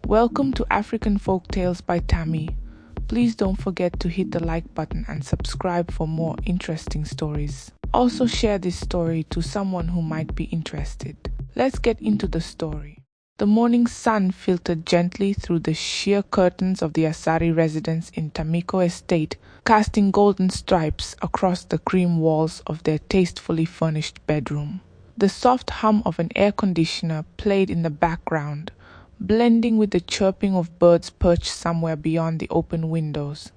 Welcome to African Folktales by Tammy. Please don't forget to hit the like button and subscribe for more interesting stories. Also share this story to someone who might be interested. Let's get into the story. The morning sun filtered gently through the sheer curtains of the Asari residence in Tamiko Estate, casting golden stripes across the cream walls of their tastefully furnished bedroom. The soft hum of an air conditioner played in the background, blending with the chirping of birds perched somewhere beyond the open windows.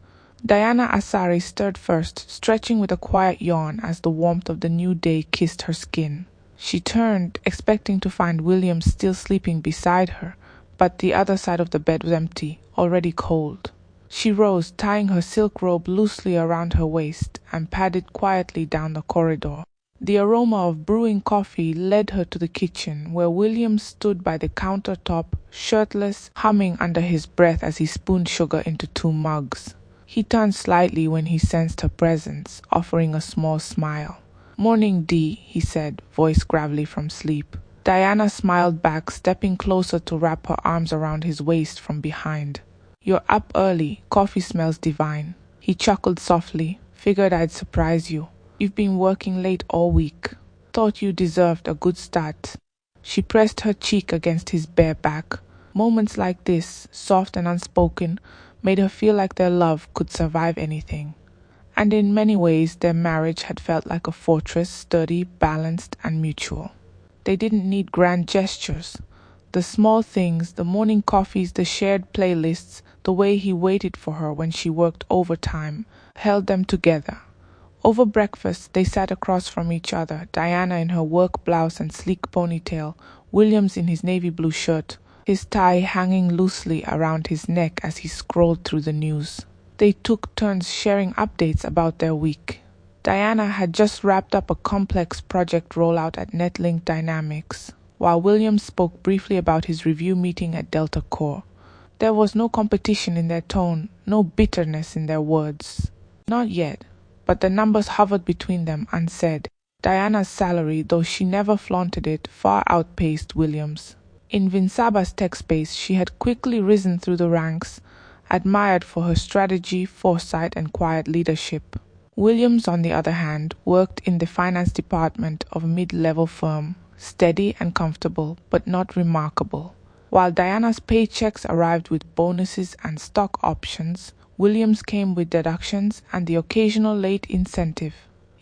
Diana Asari stirred first, stretching with a quiet yawn as the warmth of the new day kissed her skin. She turned, expecting to find William still sleeping beside her, but the other side of the bed was empty, already cold. She rose, tying her silk robe loosely around her waist, and padded quietly down the corridor. The aroma of brewing coffee led her to the kitchen, where William stood by the countertop, shirtless, humming under his breath as he spooned sugar into 2 mugs. He turned slightly when he sensed her presence, offering a small smile. "Morning, Dee," he said, voice gravelly from sleep. Diana smiled back, stepping closer to wrap her arms around his waist from behind. "You're up early. Coffee smells divine." He chuckled softly. "Figured I'd surprise you. You've been working late all week. Thought you deserved a good start." She pressed her cheek against his bare back. Moments like this, soft and unspoken, made her feel like their love could survive anything. And in many ways, their marriage had felt like a fortress, sturdy, balanced, and mutual. They didn't need grand gestures. The small things, the morning coffees, the shared playlists, the way he waited for her when she worked overtime, held them together. Over breakfast, they sat across from each other, Diana in her work blouse and sleek ponytail, Williams in his navy blue shirt, his tie hanging loosely around his neck as he scrolled through the news. They took turns sharing updates about their week. Diana had just wrapped up a complex project rollout at Netlink Dynamics, while Williams spoke briefly about his review meeting at Delta Core. There was no competition in their tone, no bitterness in their words. Not yet. But the numbers hovered between them unsaid. Diana's salary, though she never flaunted it, far outpaced Williams'. In Vinsaba's tech space, she had quickly risen through the ranks, admired for her strategy, foresight, and quiet leadership. Williams, on the other hand, worked in the finance department of a mid-level firm, steady and comfortable, but not remarkable. While Diana's paychecks arrived with bonuses and stock options, Williams came with deductions and the occasional late incentive.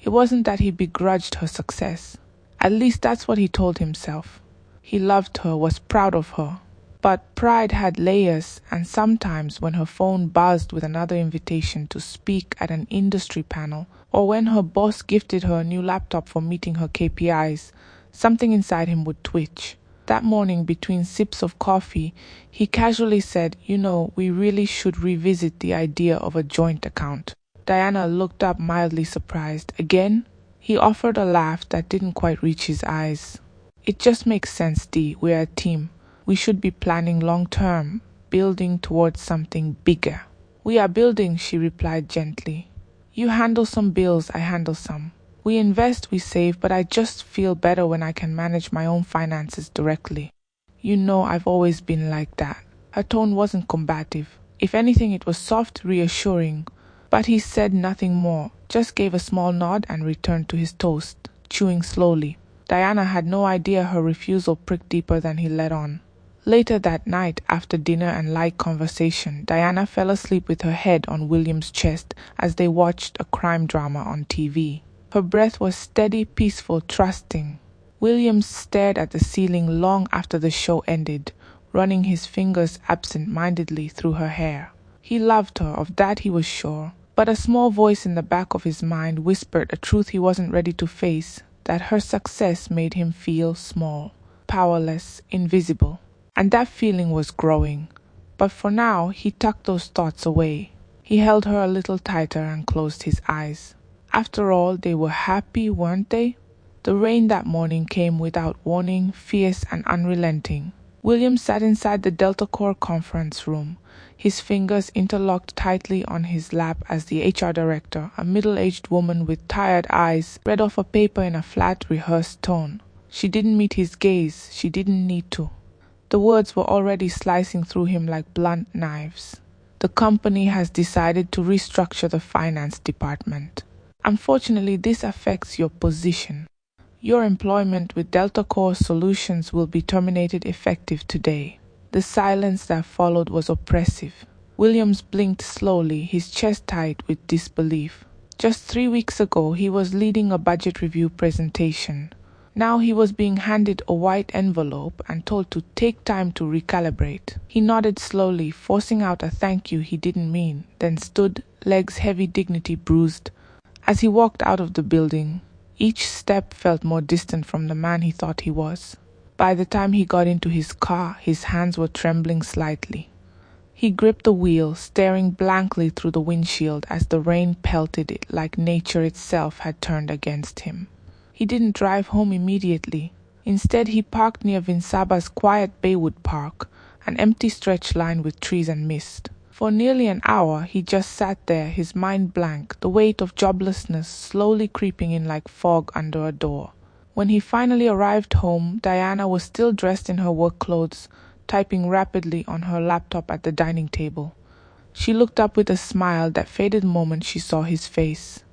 It wasn't that he begrudged her success. At least that's what he told himself. He loved her, was proud of her. But pride had layers, and sometimes when her phone buzzed with another invitation to speak at an industry panel, or when her boss gifted her a new laptop for meeting her KPIs, something inside him would twitch. That morning, between sips of coffee, he casually said, we really should revisit the idea of a joint account." Diana looked up mildly surprised. "Again?" He offered a laugh that didn't quite reach his eyes. "It just makes sense, Dee. We're a team. We should be planning long-term, building towards something bigger." "We are building," she replied gently. "You handle some bills, I handle some. We invest, we save, but I just feel better when I can manage my own finances directly. I've always been like that." Her tone wasn't combative. If anything, it was soft, reassuring. But he said nothing more, just gave a small nod and returned to his toast, chewing slowly. Diana had no idea her refusal pricked deeper than he let on. Later that night, after dinner and light conversation, Diana fell asleep with her head on William's chest as they watched a crime drama on TV. Her breath was steady, peaceful, trusting. Williams stared at the ceiling long after the show ended, running his fingers absent-mindedly through her hair. He loved her, of that he was sure, but a small voice in the back of his mind whispered a truth he wasn't ready to face, that her success made him feel small, powerless, invisible. And that feeling was growing. But for now, he tucked those thoughts away. He held her a little tighter and closed his eyes. After all, they were happy, weren't they? The rain that morning came without warning, fierce and unrelenting. William sat inside the Delta Core conference room, his fingers interlocked tightly on his lap as the HR director, a middle-aged woman with tired eyes, read off a paper in a flat, rehearsed tone. She didn't meet his gaze. She didn't need to. The words were already slicing through him like blunt knives. The company has decided to restructure the finance department. Unfortunately, this affects your position. Your employment with Delta Core Solutions will be terminated effective today. The silence that followed was oppressive. Williams blinked slowly, his chest tight with disbelief. Just 3 weeks ago, he was leading a budget review presentation. Now he was being handed a white envelope and told to take time to recalibrate. He nodded slowly, forcing out a thank you he didn't mean, then stood, legs heavy, dignity bruised. As he walked out of the building, each step felt more distant from the man he thought he was. By the time he got into his car, his hands were trembling slightly. He gripped the wheel, staring blankly through the windshield as the rain pelted it like nature itself had turned against him. He didn't drive home immediately. Instead, he parked near Vinsaba's quiet Baywood Park, an empty stretch lined with trees and mist. For nearly an hour, he just sat there, his mind blank, the weight of joblessness slowly creeping in like fog under a door. When he finally arrived home, Diana was still dressed in her work clothes, typing rapidly on her laptop at the dining table. She looked up with a smile that faded the moment she saw his face.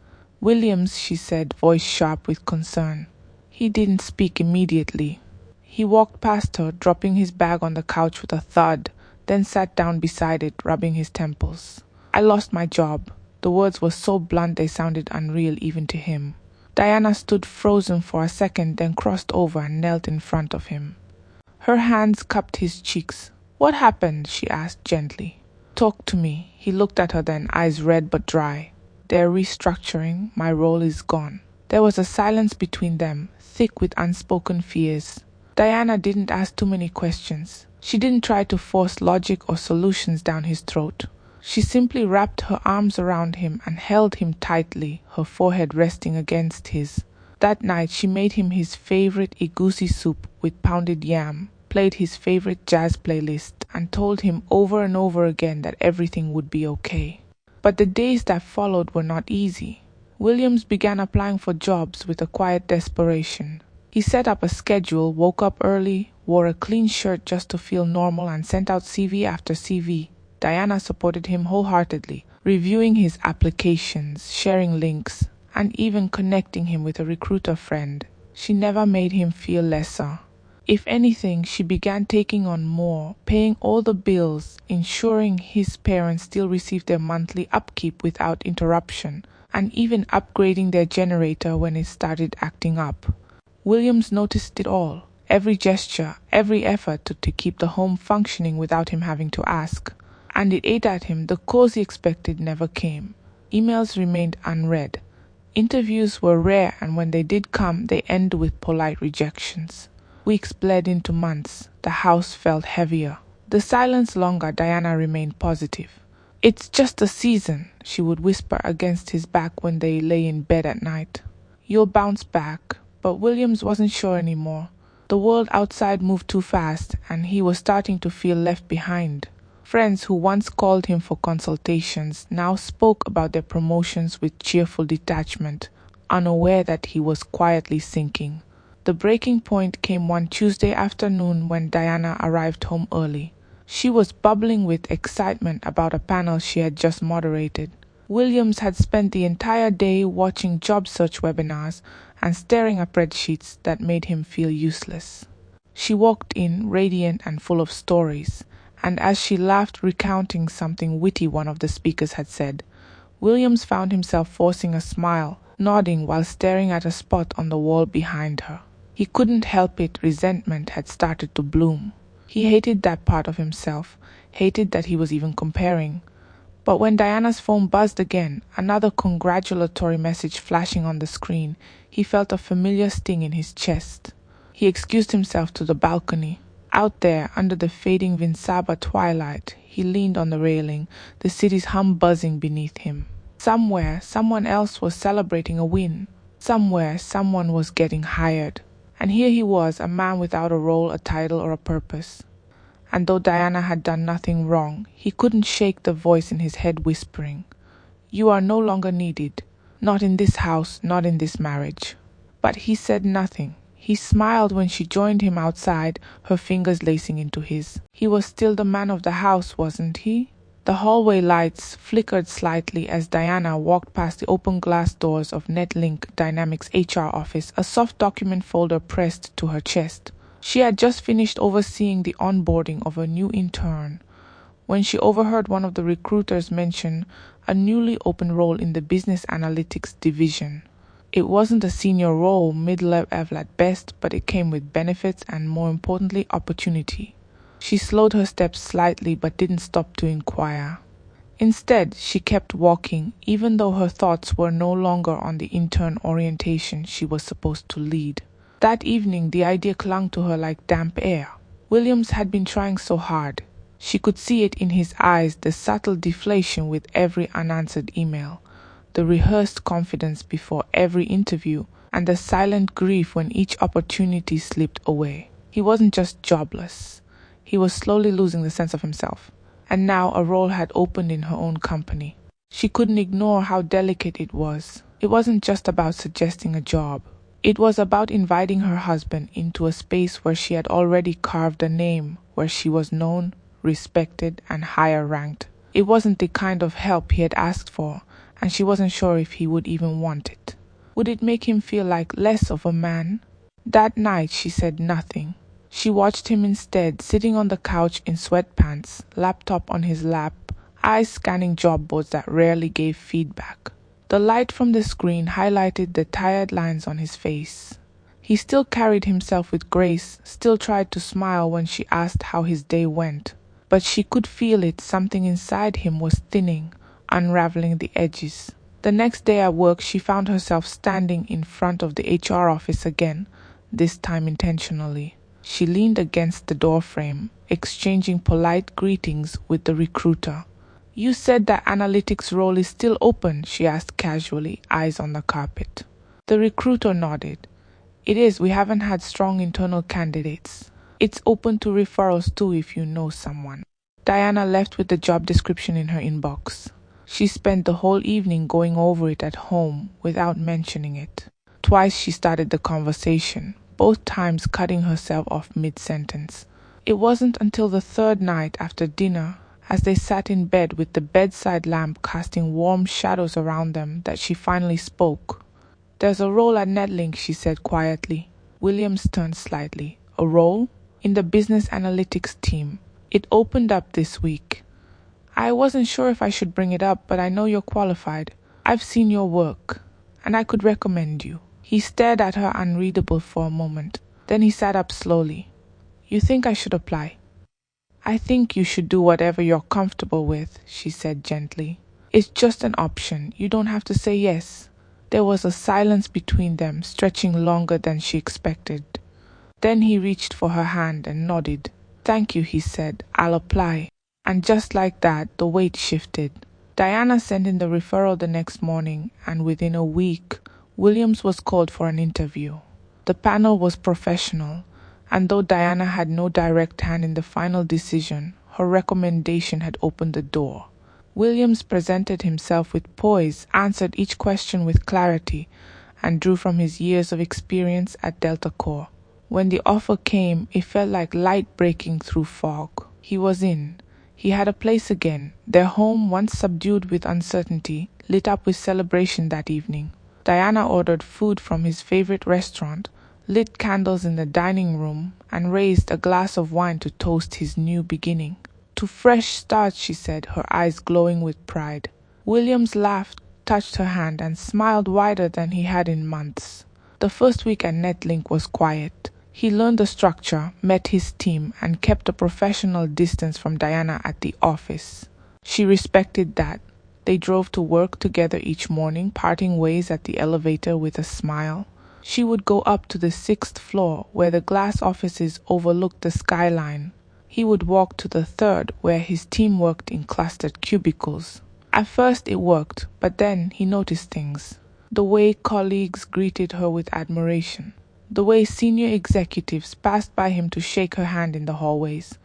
"Williams," she said, voice sharp with concern. He didn't speak immediately. He walked past her, dropping his bag on the couch with a thud, then sat down beside it, rubbing his temples. "I lost my job." The words were so blunt they sounded unreal even to him. Diana stood frozen for a second, then crossed over and knelt in front of him. Her hands cupped his cheeks. "What happened?" she asked gently. "Talk to me." He looked at her then, eyes red but dry. "They're restructuring. My role is gone." There was a silence between them, thick with unspoken fears. Diana didn't ask too many questions. She didn't try to force logic or solutions down his throat. She simply wrapped her arms around him and held him tightly, her forehead resting against his. That night she made him his favorite egusi soup with pounded yam, played his favorite jazz playlist, and told him over and over again that everything would be okay. But the days that followed were not easy. Williams began applying for jobs with a quiet desperation. He set up a schedule, woke up early, wore a clean shirt just to feel normal, and sent out CV after CV. Diana supported him wholeheartedly, reviewing his applications, sharing links, and even connecting him with a recruiter friend. She never made him feel lesser. If anything, she began taking on more, paying all the bills, ensuring his parents still received their monthly upkeep without interruption, and even upgrading their generator when it started acting up. Williams noticed it all, every gesture, every effort to keep the home functioning without him having to ask. And it ate at him. The calls he expected never came. Emails remained unread. Interviews were rare, and when they did come, they ended with polite rejections. Weeks bled into months. The house felt heavier. The silence longer, Diana remained positive. "It's just a season," she would whisper against his back when they lay in bed at night. "You'll bounce back." But Williams wasn't sure anymore. The world outside moved too fast, and he was starting to feel left behind. Friends who once called him for consultations now spoke about their promotions with cheerful detachment, unaware that he was quietly sinking. The breaking point came one Tuesday afternoon when Diana arrived home early. She was bubbling with excitement about a panel she had just moderated. Williams had spent the entire day watching job search webinars and staring at spreadsheets that made him feel useless. She walked in, radiant and full of stories, and as she laughed, recounting something witty one of the speakers had said, Williams found himself forcing a smile, nodding while staring at a spot on the wall behind her. He couldn't help it. Resentment had started to bloom. He hated that part of himself, hated that he was even comparing. But when Diana's phone buzzed again, another congratulatory message flashing on the screen, he felt a familiar sting in his chest. He excused himself to the balcony. Out there, under the fading Vinsaba twilight, he leaned on the railing, the city's hum buzzing beneath him. Somewhere, someone else was celebrating a win. Somewhere, someone was getting hired. And here he was, a man without a role, a title, or a purpose. And though Diana had done nothing wrong, he couldn't shake the voice in his head whispering, "You are no longer needed. Not in this house, not in this marriage." But he said nothing. He smiled when she joined him outside, her fingers lacing into his. He was still the man of the house, wasn't he? The hallway lights flickered slightly as Diana walked past the open glass doors of NetLink Dynamics HR office, a soft document folder pressed to her chest. She had just finished overseeing the onboarding of a new intern when she overheard one of the recruiters mention a newly opened role in the business analytics division. It wasn't a senior role, mid-level at best, but it came with benefits and, more importantly, opportunity. She slowed her steps slightly but didn't stop to inquire. Instead, she kept walking, even though her thoughts were no longer on the intern orientation she was supposed to lead. That evening, the idea clung to her like damp air. Williams had been trying so hard. She could see it in his eyes, the subtle deflation with every unanswered email, the rehearsed confidence before every interview, and the silent grief when each opportunity slipped away. He wasn't just jobless. He was slowly losing the sense of himself. And now a role had opened in her own company. She couldn't ignore how delicate it was. It wasn't just about suggesting a job. It was about inviting her husband into a space where she had already carved a name, where she was known, respected, and higher ranked. It wasn't the kind of help he had asked for, and she wasn't sure if he would even want it. Would it make him feel like less of a man? That night she said nothing. She watched him instead, sitting on the couch in sweatpants, laptop on his lap, eyes scanning job boards that rarely gave feedback. The light from the screen highlighted the tired lines on his face. He still carried himself with grace, still tried to smile when she asked how his day went. But she could feel it, something inside him was thinning, unraveling the edges. The next day at work, she found herself standing in front of the HR office again, this time intentionally. She leaned against the doorframe, exchanging polite greetings with the recruiter. "You said that analytics role is still open," she asked casually, eyes on the carpet. The recruiter nodded. "It is. We haven't had strong internal candidates. It's open to referrals too if you know someone." Diana left with the job description in her inbox. She spent the whole evening going over it at home without mentioning it. Twice she started the conversation, both times cutting herself off mid-sentence. It wasn't until the third night after dinner, as they sat in bed with the bedside lamp casting warm shadows around them, that she finally spoke. "There's a role at NetLink," she said quietly. Williams turned slightly. "A role?" "In the business analytics team. It opened up this week. I wasn't sure if I should bring it up, but I know you're qualified. I've seen your work, and I could recommend you." He stared at her unreadable for a moment. Then he sat up slowly. "You think I should apply?" "I think you should do whatever you're comfortable with," she said gently. "It's just an option. You don't have to say yes." There was a silence between them, stretching longer than she expected. Then he reached for her hand and nodded. "Thank you," he said. "I'll apply." And just like that, the weight shifted. Diana sent in the referral the next morning, and within a week, Williams was called for an interview. The panel was professional, and though Diana had no direct hand in the final decision, her recommendation had opened the door. Williams presented himself with poise, answered each question with clarity, and drew from his years of experience at Delta Corps. When the offer came, it felt like light breaking through fog. He was in. He had a place again, their home, once subdued with uncertainty, lit up with celebration that evening. Diana ordered food from his favorite restaurant, lit candles in the dining room, and raised a glass of wine to toast his new beginning. "To fresh starts," she said, her eyes glowing with pride. Williams laughed, touched her hand, and smiled wider than he had in months. The first week at NetLink was quiet. He learned the structure, met his team, and kept a professional distance from Diana at the office. She respected that. They drove to work together each morning, parting ways at the elevator with a smile. She would go up to the 6th floor, where the glass offices overlooked the skyline. He would walk to the 3rd, where his team worked in clustered cubicles. At first it worked, but then he noticed things. The way colleagues greeted her with admiration. The way senior executives passed by him to shake her hand in the hallways.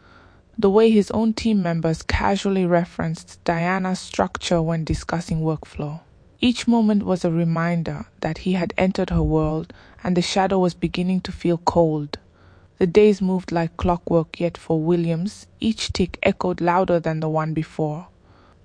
The way his own team members casually referenced Diana's structure when discussing workflow. Each moment was a reminder that he had entered her world and the shadow was beginning to feel cold. The days moved like clockwork, yet for Williams, each tick echoed louder than the one before.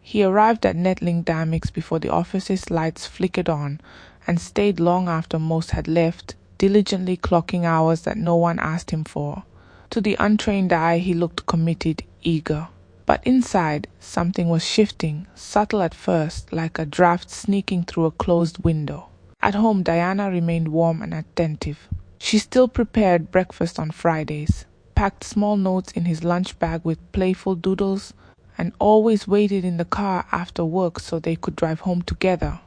He arrived at Nettling Dynamics before the office's lights flickered on and stayed long after most had left, diligently clocking hours that no one asked him for. To the untrained eye, he looked committed, eager. But inside, something was shifting, subtle at first, like a draft sneaking through a closed window. At home, Diana remained warm and attentive. She still prepared breakfast on Fridays, packed small notes in his lunch bag with playful doodles, and always waited in the car after work so they could drive home together.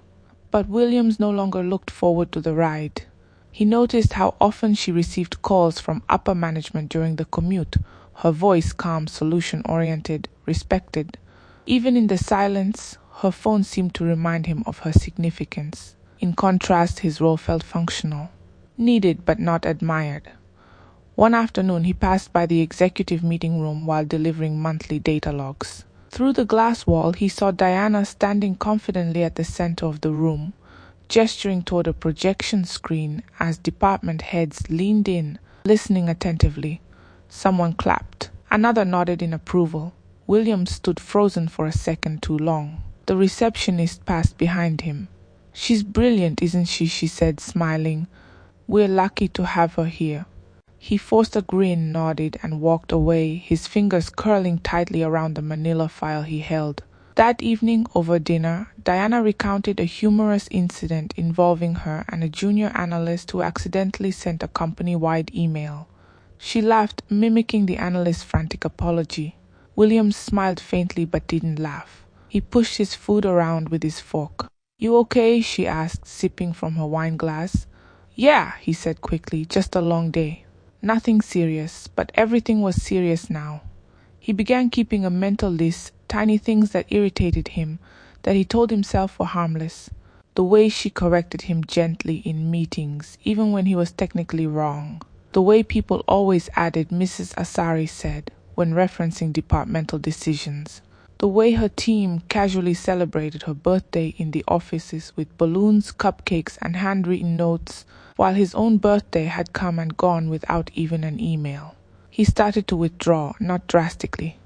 But Williams no longer looked forward to the ride. He noticed how often she received calls from upper management during the commute, her voice calm, solution-oriented, respected. Even in the silence, her phone seemed to remind him of her significance. In contrast, his role felt functional, needed but not admired. One afternoon, he passed by the executive meeting room while delivering monthly data logs. Through the glass wall, he saw Diana standing confidently at the center of the room, gesturing toward a projection screen as department heads leaned in, listening attentively. Someone clapped. Another nodded in approval. Williams stood frozen for a second too long. The receptionist passed behind him. "She's brilliant, isn't she?" she said, smiling. "We're lucky to have her here." He forced a grin, nodded, and walked away, his fingers curling tightly around the manila file he held. That evening, over dinner, Diana recounted a humorous incident involving her and a junior analyst who accidentally sent a company-wide email. She laughed, mimicking the analyst's frantic apology. Williams smiled faintly but didn't laugh. He pushed his food around with his fork. "You okay?" she asked, sipping from her wine glass. "Yeah," he said quickly, "just a long day." Nothing serious, but everything was serious now. He began keeping a mental list, tiny things that irritated him, that he told himself were harmless. The way she corrected him gently in meetings, even when he was technically wrong. The way people always added "Mrs. Asari said" when referencing departmental decisions. The way her team casually celebrated her birthday in the offices with balloons, cupcakes, and handwritten notes, while his own birthday had come and gone without even an email. He started to withdraw, not drastically,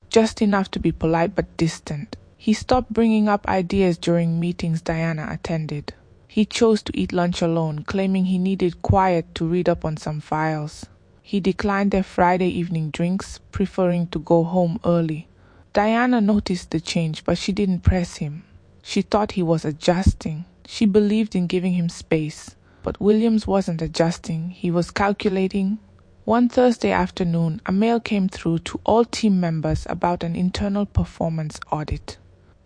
just enough to be polite but distant. He stopped bringing up ideas during meetings Diana attended. He chose to eat lunch alone, claiming he needed quiet to read up on some files. He declined their Friday evening drinks, preferring to go home early. Diana noticed the change, but she didn't press him. She thought he was adjusting. She believed in giving him space. But Williams wasn't adjusting, he was calculating. One Thursday afternoon, a mail came through to all team members about an internal performance audit.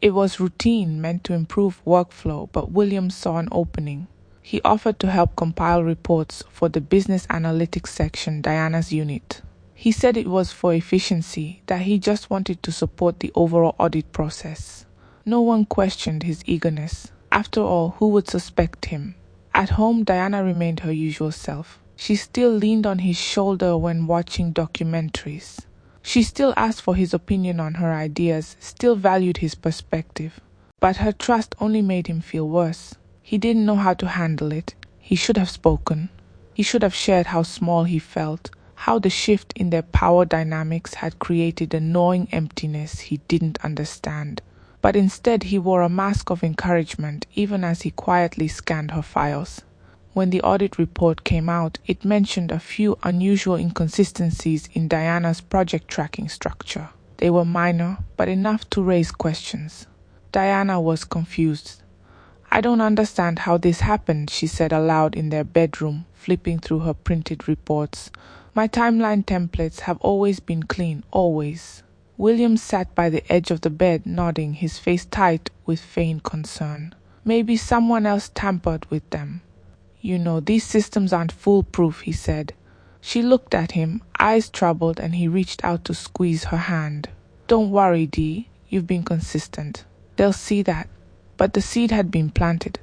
It was routine, meant to improve workflow, but Williams saw an opening. He offered to help compile reports for the business analytics section, Diana's unit. He said it was for efficiency, that he just wanted to support the overall audit process. No one questioned his eagerness. After all, who would suspect him? At home, Diana remained her usual self. She still leaned on his shoulder when watching documentaries. She still asked for his opinion on her ideas, still valued his perspective. But her trust only made him feel worse. He didn't know how to handle it. He should have spoken. He should have shared how small he felt, how the shift in their power dynamics had created a gnawing emptiness he didn't understand. But instead he wore a mask of encouragement even as he quietly scanned her files. When the audit report came out, it mentioned a few unusual inconsistencies in Diana's project tracking structure. They were minor, but enough to raise questions. Diana was confused. "I don't understand how this happened," she said aloud in their bedroom, flipping through her printed reports. "My timeline templates have always been clean, always." William sat by the edge of the bed, nodding, his face tight with feigned concern. Maybe someone else tampered with them. "You know, these systems aren't foolproof," he said. She looked at him, eyes troubled, and he reached out to squeeze her hand. "Don't worry, Dee. You've been consistent. They'll see that." But the seed had been planted.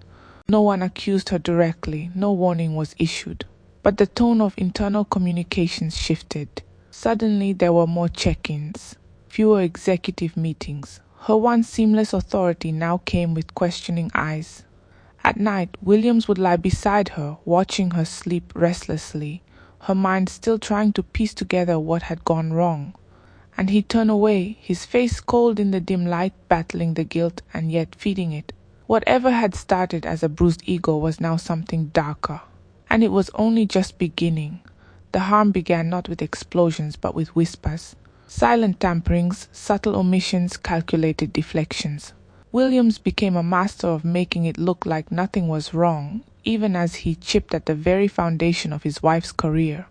No one accused her directly, no warning was issued. But the tone of internal communications shifted. Suddenly there were more check-ins, fewer executive meetings. Her once seamless authority now came with questioning eyes. At night, Williams would lie beside her, watching her sleep restlessly, her mind still trying to piece together what had gone wrong. And he'd turn away, his face cold in the dim light, battling the guilt and yet feeding it. Whatever had started as a bruised ego was now something darker. And it was only just beginning. The harm began not with explosions but with whispers. Silent tamperings, subtle omissions, calculated deflections. Williams became a master of making it look like nothing was wrong, even as he chipped at the very foundation of his wife's career.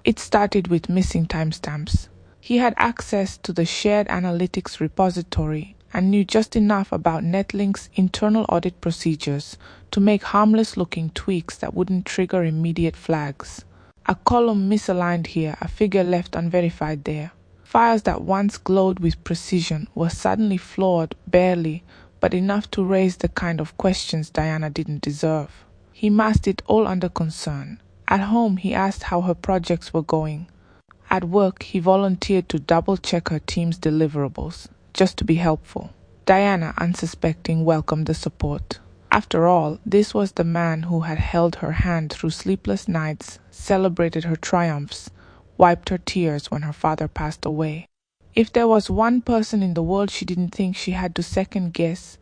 It started with missing timestamps. He had access to the shared analytics repository and knew just enough about Netlink's internal audit procedures to make harmless-looking tweaks that wouldn't trigger immediate flags. A column misaligned here, a figure left unverified there. Files that once glowed with precision were suddenly flawed, barely, but enough to raise the kind of questions Diana didn't deserve. He masked it all under concern. At home, he asked how her projects were going. At work, he volunteered to double-check her team's deliverables, just to be helpful. Diana, unsuspecting, welcomed the support. After all, this was the man who had held her hand through sleepless nights, celebrated her triumphs, wiped her tears when her father passed away. If there was one person in the world she didn't think she had to second-guess,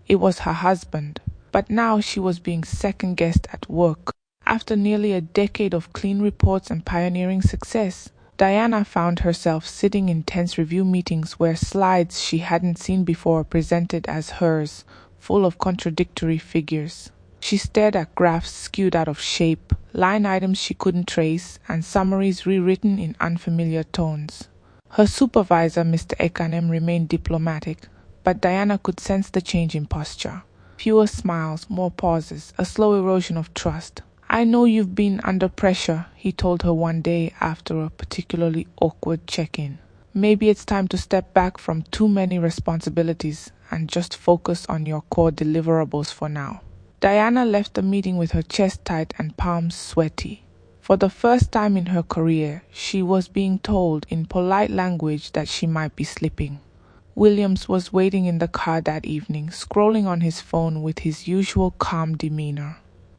it was her husband. But now she was being second-guessed at work. After nearly a decade of clean reports and pioneering success, Diana found herself sitting in tense review meetings where slides she hadn't seen before presented as hers, full of contradictory figures. She stared at graphs skewed out of shape, line items she couldn't trace, and summaries rewritten in unfamiliar tones. Her supervisor, Mr. Ekanem, remained diplomatic, but Diana could sense the change in posture. Fewer smiles, more pauses, a slow erosion of trust. "I know you've been under pressure," he told her one day after a particularly awkward check-in. "Maybe it's time to step back from too many responsibilities and just focus on your core deliverables for now." Diana left the meeting with her chest tight and palms sweaty. For the first time in her career, she was being told in polite language that she might be slipping. Williams was waiting in the car that evening, scrolling on his phone with his usual calm demeanor.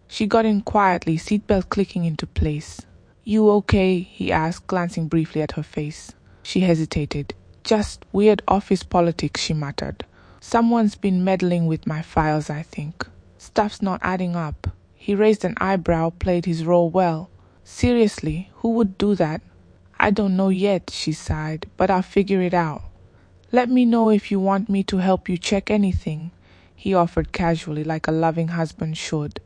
She got in quietly, seatbelt clicking into place. "You okay?" he asked, glancing briefly at her face. She hesitated. "Just weird office politics," she muttered. "Someone's been meddling with my files, I think. Stuff's not adding up." He raised an eyebrow, played his role well. "Seriously, who would do that?" "I don't know yet," she sighed, "but I'll figure it out." "Let me know if you want me to help you check anything," he offered casually, like a loving husband should.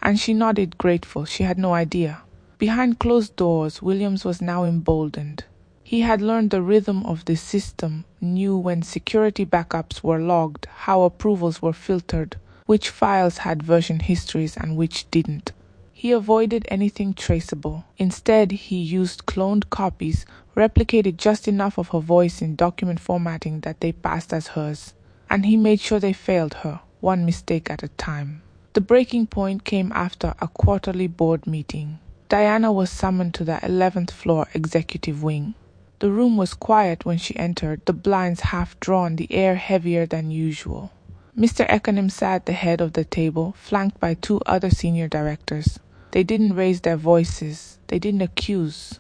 And she nodded, grateful. She had no idea. Behind closed doors, Williams was now emboldened. He had learned the rhythm of the system, knew when security backups were logged, how approvals were filtered, which files had version histories and which didn't. He avoided anything traceable. Instead, he used cloned copies, replicated just enough of her voice in document formatting that they passed as hers. And he made sure they failed her, one mistake at a time. The breaking point came after a quarterly board meeting. Diana was summoned to the 11th floor executive wing. The room was quiet when she entered, the blinds half drawn, the air heavier than usual. Mr. Ekanem sat at the head of the table, flanked by two other senior directors. They didn't raise their voices. They didn't accuse.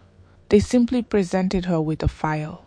They simply presented her with a file.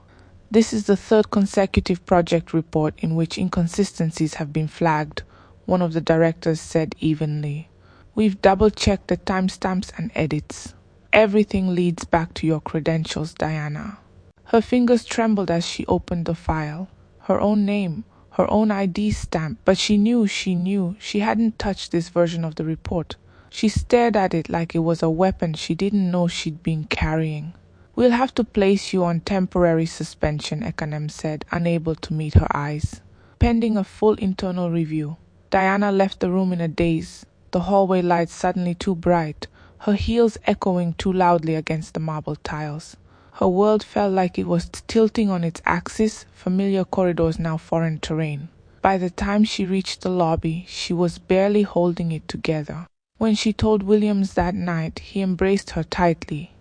"This is the third consecutive project report in which inconsistencies have been flagged," one of the directors said evenly. "We've double-checked the timestamps and edits. Everything leads back to your credentials, Diana." Her fingers trembled as she opened the file. Her own name, her own ID stamp, but she knew she hadn't touched this version of the report. She stared at it like it was a weapon she didn't know she'd been carrying. "We'll have to place you on temporary suspension," Ekanem said, unable to meet her eyes. "Pending a full internal review." Diana left the room in a daze, the hallway lights suddenly too bright, her heels echoing too loudly against the marble tiles. Her world felt like it was tilting on its axis, familiar corridors now foreign terrain. By the time she reached the lobby, she was barely holding it together. When she told Williams that night, he embraced her tightly.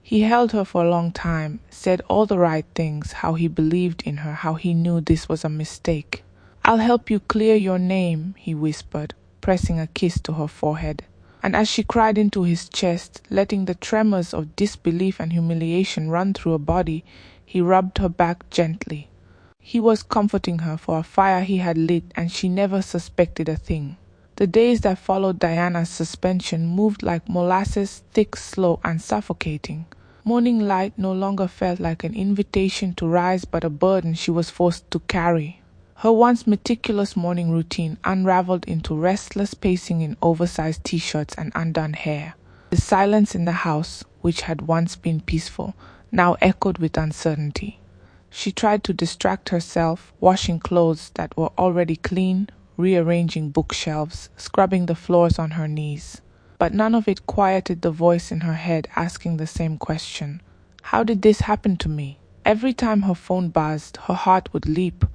He held her for a long time, said all the right things, how he believed in her, how he knew this was a mistake. "I'll help you clear your name," he whispered. pressing a kiss to her forehead. And as she cried into his chest, letting the tremors of disbelief and humiliation run through her body, he rubbed her back gently. He was comforting her for a fire he had lit, and she never suspected a thing. The days that followed Diana's suspension moved like molasses, thick, slow, and suffocating. Morning light no longer felt like an invitation to rise but a burden she was forced to carry. Her once meticulous morning routine unraveled into restless pacing in oversized t-shirts and undone hair. The silence in the house, which had once been peaceful, now echoed with uncertainty. She tried to distract herself, washing clothes that were already clean, rearranging bookshelves, scrubbing the floors on her knees. But none of it quieted the voice in her head asking the same question. How did this happen to me? Every time her phone buzzed, her heart would leap,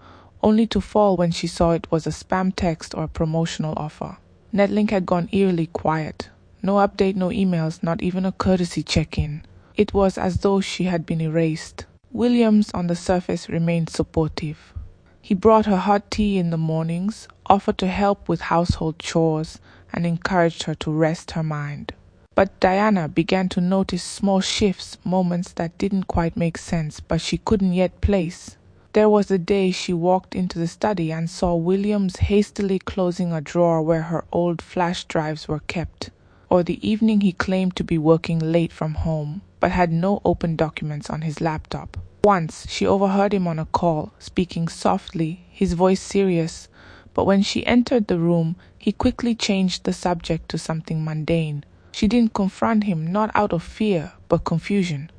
only to fall when she saw it was a spam text or a promotional offer. Netlink had gone eerily quiet. No update, no emails, not even a courtesy check-in. It was as though she had been erased. Williams, on the surface, remained supportive. He brought her hot tea in the mornings, offered to help with household chores, and encouraged her to rest her mind. But Diana began to notice small shifts, moments that didn't quite make sense, but she couldn't yet place. There was a day she walked into the study and saw Williams hastily closing a drawer where her old flash drives were kept, or the evening he claimed to be working late from home, but had no open documents on his laptop. Once, she overheard him on a call, speaking softly, his voice serious, but when she entered the room, he quickly changed the subject to something mundane. She didn't confront him, not out of fear, but confusion.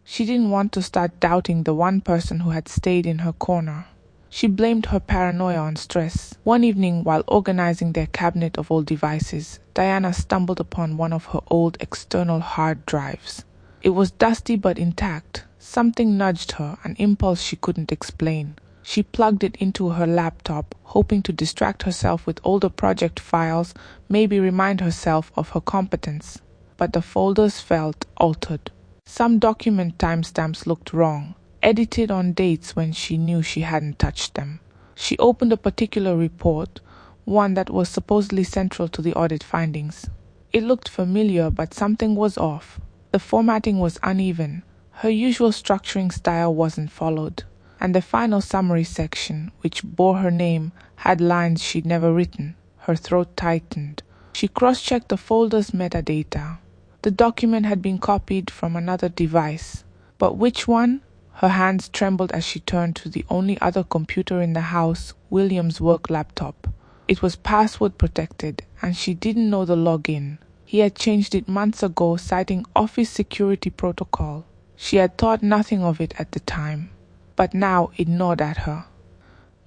She didn't want to start doubting the one person who had stayed in her corner. She blamed her paranoia on stress. One evening, while organizing their cabinet of old devices, Diana stumbled upon one of her old external hard drives. It was dusty but intact. Something nudged her, an impulse she couldn't explain. She plugged it into her laptop, hoping to distract herself with older project files, maybe remind herself of her competence. But the folders felt altered. Some document timestamps looked wrong, edited on dates when she knew she hadn't touched them. She opened a particular report, one that was supposedly central to the audit findings. It looked familiar, but something was off. The formatting was uneven. Her usual structuring style wasn't followed, and the final summary section, which bore her name, had lines she'd never written. Her throat tightened. She cross-checked the folder's metadata. The document had been copied from another device. But which one? Her hands trembled as she turned to the only other computer in the house, William's work laptop. It was password protected, and she didn't know the login. He had changed it months ago, citing office security protocol. She had thought nothing of it at the time, but now it gnawed at her.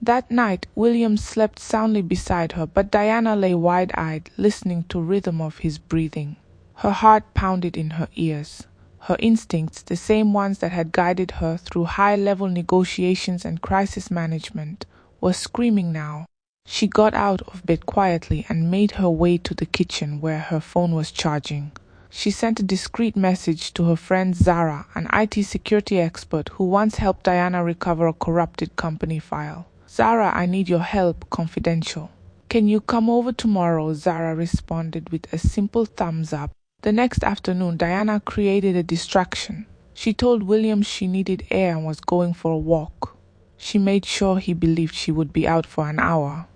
That night, William slept soundly beside her, but Diana lay wide-eyed, listening to the rhythm of his breathing. Her heart pounded in her ears. Her instincts, the same ones that had guided her through high-level negotiations and crisis management, were screaming now. She got out of bed quietly and made her way to the kitchen where her phone was charging. She sent a discreet message to her friend Zara, an IT security expert who once helped Diana recover a corrupted company file. "Zara, I need your help, confidential." "Can you come over tomorrow?" Zara responded with a simple thumbs up. The next afternoon, Diana created a distraction. She told William she needed air and was going for a walk. She made sure he believed she would be out for an hour.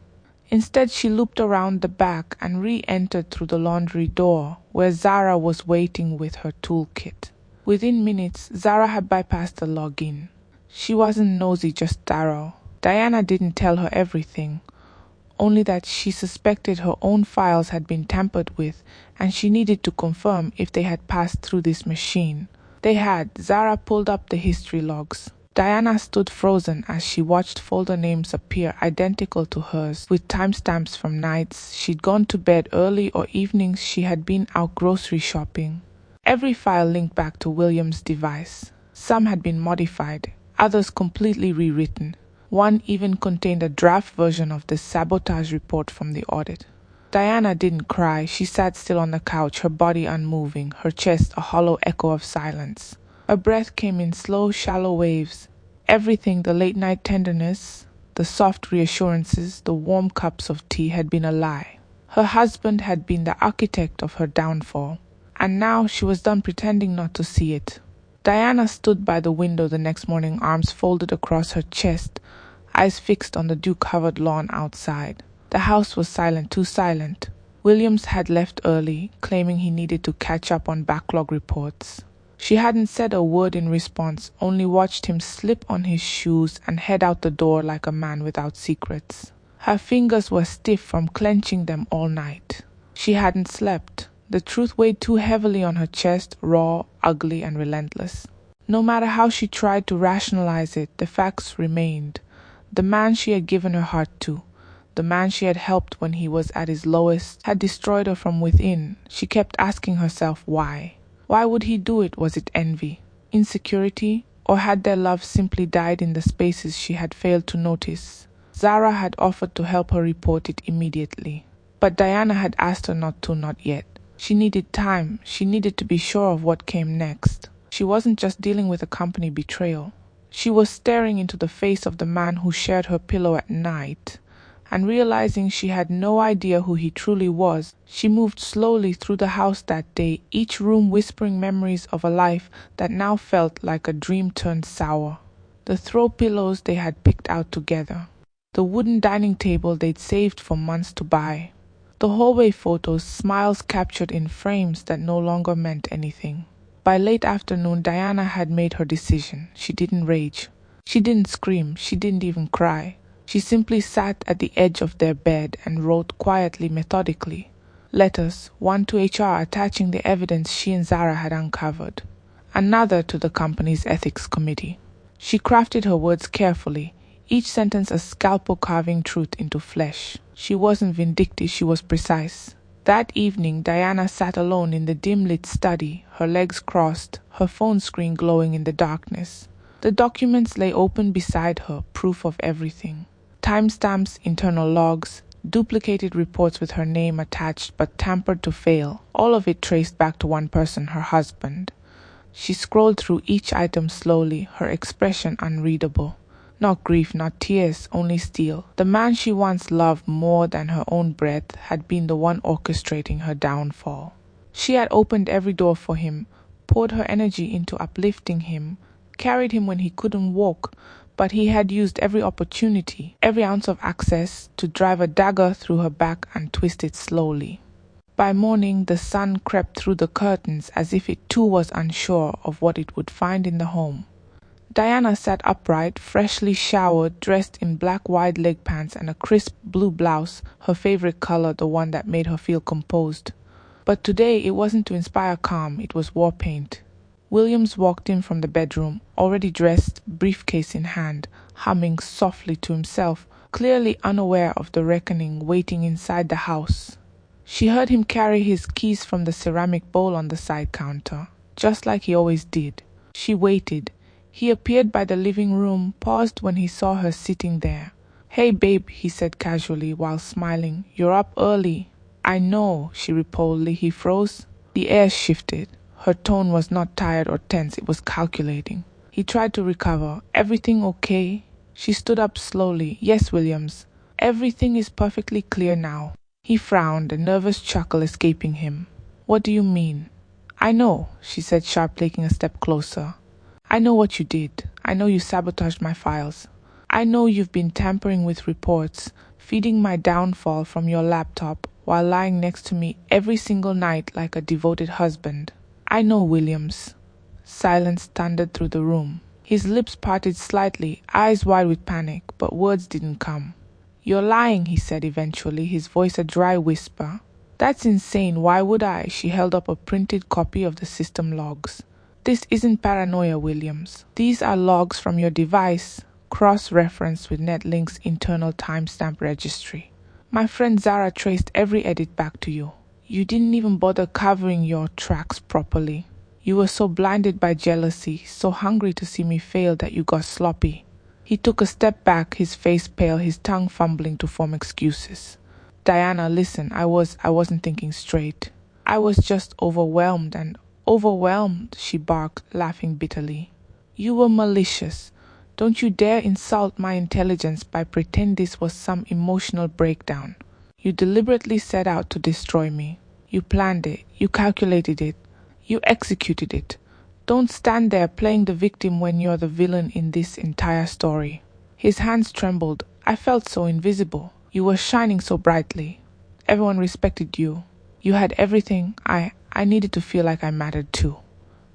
Instead, she looped around the back and re-entered through the laundry door, where Zara was waiting with her toolkit. Within minutes, Zara had bypassed the login. She wasn't nosy, just thorough. Diana didn't tell her everything, only that she suspected her own files had been tampered with, and she needed to confirm if they had passed through this machine. They had. Zara pulled up the history logs. Diana stood frozen as she watched folder names appear identical to hers, with timestamps from nights she'd gone to bed early or evenings she had been out grocery shopping. Every file linked back to William's device. Some had been modified, others completely rewritten. One even contained a draft version of the sabotage report from the audit. Diana didn't cry. She sat still on the couch, her body unmoving, her chest a hollow echo of silence. Her breath came in slow, shallow waves. Everything, the late-night tenderness, the soft reassurances, the warm cups of tea, had been a lie. Her husband had been the architect of her downfall, and now she was done pretending not to see it. Diana stood by the window the next morning, arms folded across her chest, eyes fixed on the dew-covered lawn outside. The house was silent, too silent. Williams had left early, claiming he needed to catch up on backlog reports. She hadn't said a word in response, only watched him slip on his shoes and head out the door like a man without secrets. Her fingers were stiff from clenching them all night. She hadn't slept. The truth weighed too heavily on her chest, raw, ugly, and relentless. No matter how she tried to rationalize it, the facts remained. The man she had given her heart to, the man she had helped when he was at his lowest, had destroyed her from within. She kept asking herself why. Why would he do it? Was it envy, insecurity, or had their love simply died in the spaces she had failed to notice? Zara had offered to help her report it immediately, but Diana had asked her not yet. She needed time. She needed to be sure of what came next. She wasn't just dealing with a company betrayal. She was staring into the face of the man who shared her pillow at night, and realizing she had no idea who he truly was, she moved slowly through the house that day, each room whispering memories of a life that now felt like a dream turned sour. The throw pillows they had picked out together, the wooden dining table they'd saved for months to buy, the hallway photos, smiles captured in frames that no longer meant anything. By late afternoon, Diana had made her decision. She didn't rage. She didn't scream. She didn't even cry. She simply sat at the edge of their bed and wrote quietly, methodically. Letters, one to HR attaching the evidence she and Zara had uncovered, another to the company's ethics committee. She crafted her words carefully, each sentence a scalpel carving truth into flesh. She wasn't vindictive, she was precise. That evening, Diana sat alone in the dim-lit study, her legs crossed, her phone screen glowing in the darkness. The documents lay open beside her, proof of everything. Timestamps, internal logs, duplicated reports with her name attached but tampered to fail, all of it traced back to one person, her husband. She scrolled through each item slowly, her expression unreadable. Not grief, not tears, only steel. The man she once loved more than her own breath had been the one orchestrating her downfall. She had opened every door for him, poured her energy into uplifting him, carried him when he couldn't walk, but he had used every opportunity, every ounce of access, to drive a dagger through her back and twist it slowly. By morning, the sun crept through the curtains as if it too was unsure of what it would find in the home. Diana sat upright, freshly showered, dressed in black wide leg pants and a crisp blue blouse, her favorite color, the one that made her feel composed. But today it wasn't to inspire calm, it was war paint. Williams walked in from the bedroom, already dressed, briefcase in hand, humming softly to himself, clearly unaware of the reckoning waiting inside the house. She heard him carry his keys from the ceramic bowl on the side counter, just like he always did. She waited. He appeared by the living room, paused when he saw her sitting there. "Hey babe," he said casually while smiling. "You're up early." "I know," she replied. He froze. The air shifted. Her tone was not tired or tense, it was calculating. He tried to recover. "Everything okay?" She stood up slowly. "Yes, Williams. Everything is perfectly clear now." He frowned, a nervous chuckle escaping him. "What do you mean?" "I know," she said sharply, taking a step closer. "I know what you did. I know you sabotaged my files. I know you've been tampering with reports, feeding my downfall from your laptop while lying next to me every single night like a devoted husband. I know, Williams." Silence thundered through the room. His lips parted slightly, eyes wide with panic, but words didn't come. "You're lying," he said eventually, his voice a dry whisper. "That's insane. Why would I?" She held up a printed copy of the system logs. "This isn't paranoia, Williams. These are logs from your device, cross-referenced with Netlink's internal timestamp registry. My friend Zara traced every edit back to you. You didn't even bother covering your tracks properly. You were so blinded by jealousy, so hungry to see me fail that you got sloppy." He took a step back, his face pale, his tongue fumbling to form excuses. "Diana, listen, I wasn't thinking straight. I was just overwhelmed, she barked, laughing bitterly. "You were malicious. Don't you dare insult my intelligence by pretending this was some emotional breakdown. You deliberately set out to destroy me. You planned it. You calculated it. You executed it. Don't stand there playing the victim when you're the villain in this entire story." His hands trembled. "I felt so invisible. You were shining so brightly. Everyone respected you. You had everything. I needed to feel like I mattered too."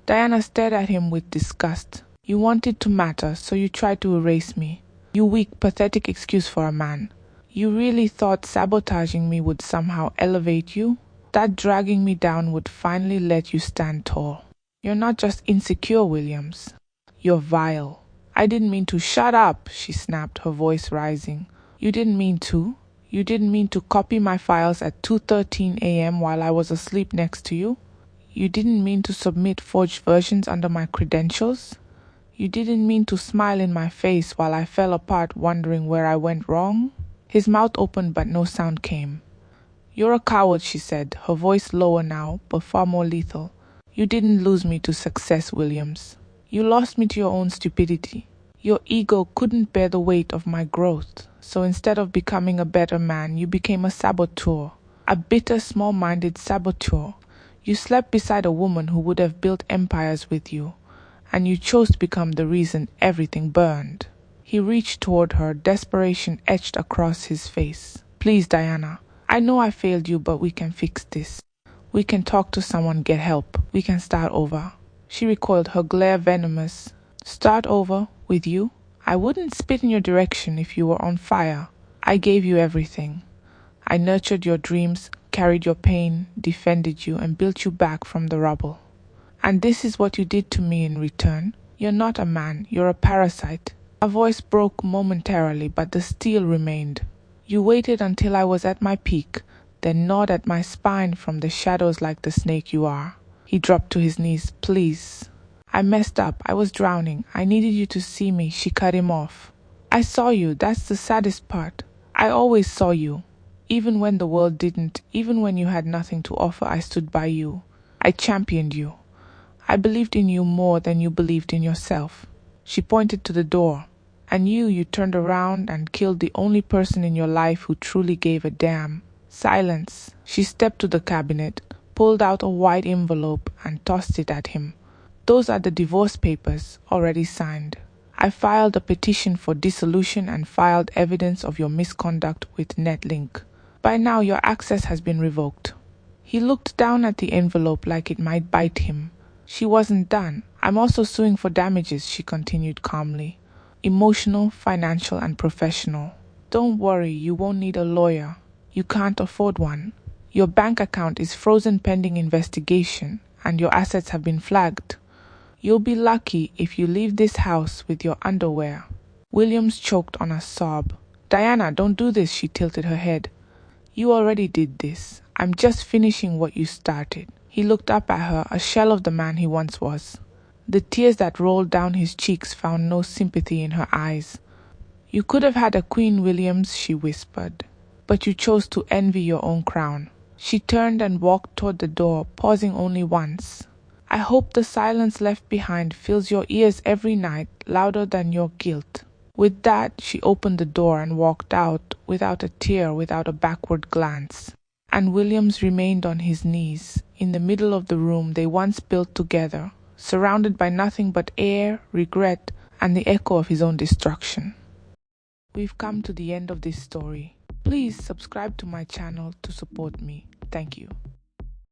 Diana stared at him with disgust. "You wanted to matter, so you tried to erase me. You weak, pathetic excuse for a man. You really thought sabotaging me would somehow elevate you? That dragging me down would finally let you stand tall. You're not just insecure, Williams. You're vile." "I didn't mean to." "Shut up," she snapped, her voice rising. "You didn't mean to. You didn't mean to copy my files at 2:13 a.m. while I was asleep next to you. You didn't mean to submit forged versions under my credentials. You didn't mean to smile in my face while I fell apart wondering where I went wrong." His mouth opened but no sound came. "You're a coward," she said, her voice lower now, but far more lethal. "You didn't lose me to success, Williams. You lost me to your own stupidity. Your ego couldn't bear the weight of my growth, so instead of becoming a better man, you became a saboteur, a bitter, small-minded saboteur. You slept beside a woman who would have built empires with you, and you chose to become the reason everything burned." He reached toward her, desperation etched across his face. "Please, Diana. I know I failed you, but we can fix this. We can talk to someone, get help. We can start over." She recoiled, her glare venomous. "Start over? With you? I wouldn't spit in your direction if you were on fire. I gave you everything. I nurtured your dreams, carried your pain, defended you, and built you back from the rubble. And this is what you did to me in return. You're not a man, you're a parasite." Her voice broke momentarily, but the steel remained. "You waited until I was at my peak, then gnawed at my spine from the shadows like the snake you are." He dropped to his knees. "Please. I messed up. I was drowning. I needed you to see me." She cut him off. "I saw you. That's the saddest part. I always saw you. Even when the world didn't, even when you had nothing to offer, I stood by you. I championed you. I believed in you more than you believed in yourself." She pointed to the door. "And you turned around and killed the only person in your life who truly gave a damn." Silence. She stepped to the cabinet, pulled out a white envelope, and tossed it at him. "Those are the divorce papers, already signed. I filed a petition for dissolution and filed evidence of your misconduct with Netlink. By now your access has been revoked." He looked down at the envelope like it might bite him. She wasn't done. "I'm also suing for damages," she continued calmly. "Emotional, financial, and professional. Don't worry, you won't need a lawyer. You can't afford one. Your bank account is frozen pending investigation, and your assets have been flagged. You'll be lucky if you leave this house with your underwear." Williams choked on a sob. "Diana, don't do this," she tilted her head. "You already did this. I'm just finishing what you started." He looked up at her, a shell of the man he once was. The tears that rolled down his cheeks found no sympathy in her eyes. "You could have had a queen, Williams," she whispered, "but you chose to envy your own crown." She turned and walked toward the door, pausing only once. "I hope the silence left behind fills your ears every night, louder than your guilt." With that, she opened the door and walked out, without a tear, without a backward glance. And Williams remained on his knees, in the middle of the room they once built together, surrounded by nothing but air, regret, and the echo of his own destruction. We've come to the end of this story. Please subscribe to my channel to support me. Thank you.